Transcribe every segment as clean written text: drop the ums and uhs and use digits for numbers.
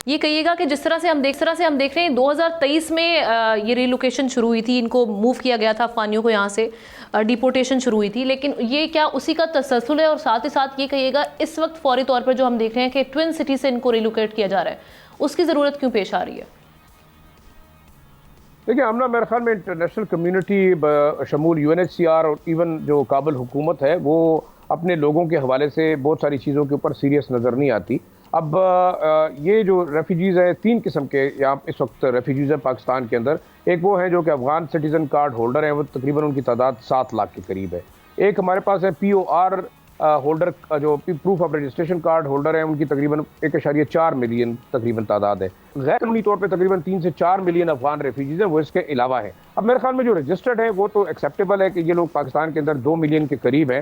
یہ کہیے گا کہ جس طرح سے ہم دیکھ رہے ہیں 2023 میں یہ ریلوکیشن شروع ہوئی تھی، ان کو موو کیا گیا تھا افغانیوں کو، یہاں سے ڈیپورٹیشن شروع ہوئی تھی، لیکن یہ کیا اسی کا تسلسل ہے؟ اور ساتھ ہی ساتھ یہ کہیے گا اس وقت فوری طور پر جو ہم دیکھ رہے ہیں کہ ٹوین سٹی سے ان کو ریلوکیٹ کیا جا رہا ہے، اس کی ضرورت کیوں پیش آ رہی ہے؟ دیکھیں آمنہ، میرے خیال میں انٹرنیشنل کمیونٹی شمول UNHCR اور ایون جو کابل حکومت ہے وہ اپنے لوگوں کے حوالے سے بہت ساری چیزوں کے اوپر سیریس نظر نہیں آتی۔ اب یہ جو ریفیوجیز ہیں، 3 قسم کے یہاں اس وقت ریفیوجیز ہیں پاکستان کے اندر۔ ایک وہ ہیں جو کہ افغان سٹیزن کارڈ ہولڈر ہیں، وہ تقریباً ان کی تعداد 7 لاکھ کے قریب ہے۔ ایک ہمارے پاس ہے POR ہولڈر، جو proof of registration card holder ہیں، ان کی تقریباً 1.4 ملین تقریباً تعداد ہے۔ غیر قانونی طور پہ تقریباً 3 سے 4 ملین افغان ریفیوجیز ہیں، وہ اس کے علاوہ ہیں۔ اب میرے خیال میں جو رجسٹرڈ ہیں وہ تو ایکسیپٹیبل ہے کہ یہ لوگ پاکستان کے اندر 2 ملین کے قریب ہیں۔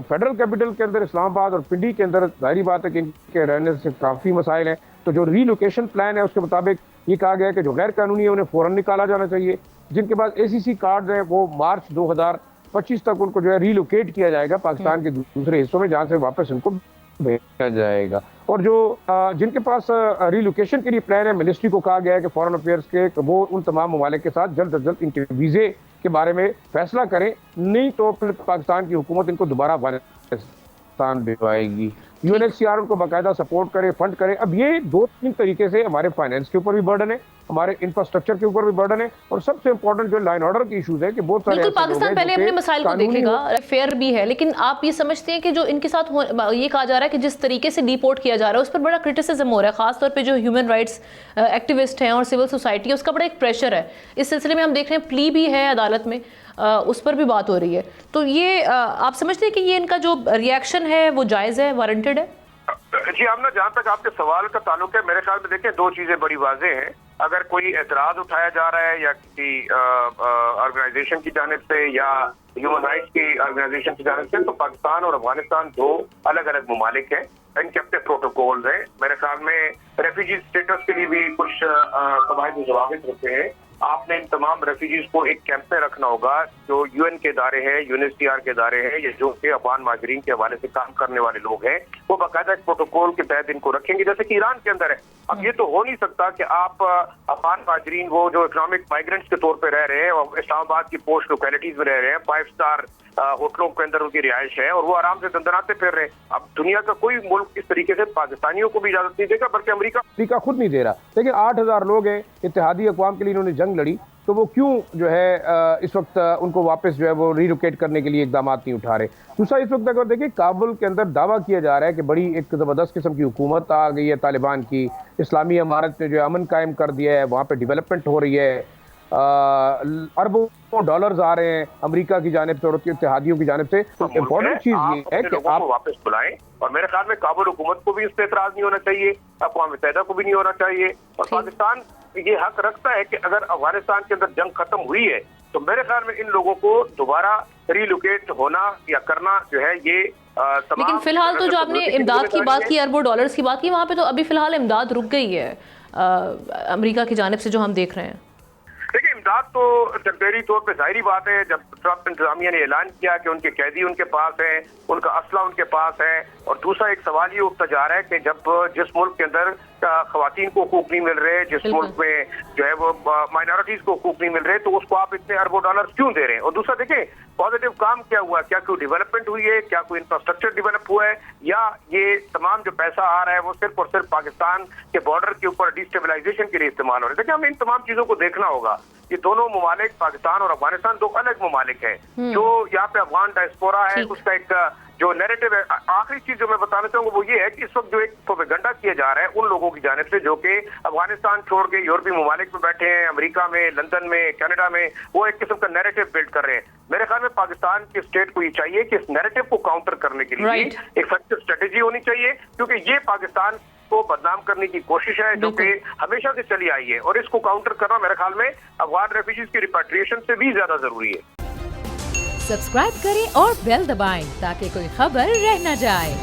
فیڈرل کیپٹل کے اندر اسلام آباد اور پنڈی کے اندر ظاہری بات ہے کہ ان کے رہنے سے کافی مسائل ہیں، تو جو ری لوکیشن پلان ہے اس کے مطابق یہ کہا گیا ہے کہ جو غیر قانونی ہے انہیں فوراً نکالا جانا چاہیے۔ جن کے پاس ACC کارڈز ہیں وہ مارچ 2025 تک ان کو جو ہے ری لوکیٹ کیا جائے گا پاکستان کے دوسرے حصوں میں، جہاں سے واپس ان کو بھیجا جائے گا۔ اور جو جن کے پاس ری لوکیشن کے لیے پلان ہے، منسٹری کو کہا گیا ہے کہ فارن افیئرس کے وہ ان تمام ممالک کے ساتھ جلد از جلد ان کے ویزے کے بارے میں فیصلہ کریں، نہیں تو پھر پاکستان کی حکومت ان کو دوبارہ افغانستان بھجوائے گی۔ UNHCR ان کو باقاعدہ سپورٹ کرے، فنڈ کرے۔ اب یہ 2-3 طریقے سے ہمارے فائنینس کے اوپر بھی برڈن ہے، ہمارے انفراسٹرکچر کے اوپر بھی برڈن ہے، اور سب سے امپورٹنٹ جو لائن آرڈر کی ایشوز ہے کہ بہت سارے بالکل پاکستان پہلے اپنے مسائل کو دیکھے گا، فیئر بھی ہے، لیکن آپ یہ سمجھتے ہیں کہ جو ان کے ساتھ یہ کہا جا رہا ہے کہ جس طریقے سے ڈیپورٹ کیا جا رہا ہے اس پر بڑا کرٹیسزم ہو رہا ہے، خاص طور پہ جو ہیومن رائٹس ایکٹیوسٹ ہیں اور سول سوسائٹی ہے، اس کا بڑا ایک پریشر ہے۔ اس سلسلے میں ہم دیکھ رہے ہیں پلی بھی ہے عدالت میں، اس پر بھی بات ہو رہی ہے، تو یہ آپ سمجھتے ہیں کہ یہ ان کا جو ریئیکشن ہے وہ جائز ہے، وارنٹڈ ہے؟ جی آمنہ، جہاں تک آپ کے سوال کا تعلق ہے، میرے خیال میں دیکھیں 2 چیزیں بڑی واضح ہیں۔ اگر کوئی اعتراض اٹھایا جا رہا ہے یا کسی آرگنائزیشن کی جانب سے یا ہیومن رائٹس کی آرگنائزیشن کی جانب سے، تو پاکستان اور افغانستان 2 الگ الگ ممالک ہیں، ان کے اپنے پروٹوکولز ہیں۔ میرے خیال میں ریفیوجی اسٹیٹس کے لیے بھی کچھ قواعد و ضوابط ہوتے ہیں۔ آپ نے ان تمام ریفیوجیز کو ایک کیمپ میں رکھنا ہوگا، جو UN کے ادارے ہیں، UNHCR کے ادارے ہیں، یا جو کہ افغان مہاجرین کے حوالے سے کام کرنے والے لوگ ہیں، وہ باقاعدہ ایک پروٹوکول کے تحت ان کو رکھیں گے، جیسے کہ ایران کے اندر ہے۔ اب یہ تو ہو نہیں سکتا کہ آپ افغان مہاجرین وہ جو اکنامک مائیگرنٹس کے طور پہ رہ رہے ہیں اور اسلام آباد کی پوسٹ لوکیلٹیز میں رہ رہے ہیں، 5 اسٹار ہوٹلوں کے اندر ان کی رہائش ہے، اور وہ آرام سے دندناتے پھر رہے ہیں۔ اب دنیا کا کوئی ملک اس طریقے سے پاکستانیوں کو بھی اجازت نہیں دے گا، بلکہ امریکہ خود نہیں دے رہا۔ لیکن 8000 لوگ ہیں، اتحادی اقوام کے لیے انہوں نے جنگ لڑی، تو وہ کیوں جو ہے اس وقت ان کو واپس جو ہے وہ ری لوکیٹ کرنے کے لیے اقدامات نہیں اٹھا رہے؟ دوسرا، اس وقت اگر دیکھیں کابل کے اندر دعویٰ کیا جا رہا ہے کہ بڑی ایک زبردست قسم کی حکومت آ گئی ہے طالبان کی، اسلامی امارت نے جو ہے امن قائم کر دیا ہے، وہاں پہ ڈیولپمنٹ ہو رہی ہے، اربوں ڈالرز آ رہے ہیں امریکہ کی جانب سے اور اتحادیوں کی جانب سے۔ تو امپورٹنٹ چیز یہ ہے کہ آپ واپس بلائیں، اور میرے خیال میں کابل حکومت کو بھی اس پہ اعتراض نہیں ہونا چاہیے، اقوام متحدہ کو بھی نہیں ہونا چاہیے، اور پاکستان یہ حق رکھتا ہے کہ اگر افغانستان کے اندر جنگ ختم ہوئی ہے تو میرے خیال میں ان لوگوں کو دوبارہ ری لوکیٹ ہونا یا کرنا جو ہے یہ تمام۔ لیکن فی الحال تو جو آپ نے امداد کی بات کی، اربوں ڈالرز کی بات کی، وہاں پہ تو ابھی فی الحال امداد رک گئی ہے امریکہ کی جانب سے، جو ہم دیکھ رہے ہیں۔ دیکھیں امداد تو ٹیمپریری طور پہ ظاہری بات ہے، جب ٹرمپ انتظامیہ نے اعلان کیا کہ ان کے قیدی ان کے پاس ہیں، ان کا اسلحہ ان کے پاس ہے، اور دوسرا ایک سوال یہ اٹھتا جا رہا ہے کہ جب جس ملک کے اندر خواتین کو حقوق نہیں مل رہے، جس ملک میں جو ہے وہ مائنارٹیز کو حقوق نہیں مل رہے، تو اس کو آپ اتنے اربوں ڈالر کیوں دے رہے ہیں؟ اور دوسرا دیکھیں پازیٹیو کام کیا ہوا ہے، کیا کوئی ڈیولپمنٹ ہوئی ہے، کیا کوئی انفراسٹرکچر ڈیولپ ہوا ہے، یا یہ تمام جو پیسہ آ رہا ہے وہ صرف اور صرف پاکستان کے بارڈر کے اوپر ڈیسٹیبلائزیشن کے لیے استعمال ہو رہا ہے؟ دیکھیں ہمیں ان تمام چیزوں کو دیکھنا ہوگا۔ یہ دونوں ممالک پاکستان اور افغانستان 2 الگ ممالک ہیں، جو یہاں پہ افغان ڈائسپورا ہے اس کا ایک جو نیریٹو ہے۔ آخری چیز جو میں بتانا چاہوں گا وہ یہ ہے کہ اس وقت جو ایک پروپیگنڈا کیا جا رہا ہے ان لوگوں کی جانب سے جو کہ افغانستان چھوڑ کے یورپی ممالک میں بیٹھے ہیں، امریکہ میں، لندن میں، کینیڈا میں، وہ ایک قسم کا نیریٹو بلڈ کر رہے ہیں۔ میرے خیال میں پاکستان کی اسٹیٹ کو یہ چاہیے کہ اس نیریٹو کو کاؤنٹر کرنے کے لیے ایک فیکٹر اسٹریٹجی ہونی چاہیے، کیونکہ یہ پاکستان کو بدنام کرنے کی کوشش ہے جو کہ ہمیشہ سے چلی آئی ہے، اور اس کو کاؤنٹر کرنا میرے خیال میں افغان ریفیوجیز کی ریپیٹریشن سے بھی زیادہ ضروری ہے۔ سبسکرائب کریں اور بیل دبائیں تاکہ کوئی خبر رہ نہ جائے۔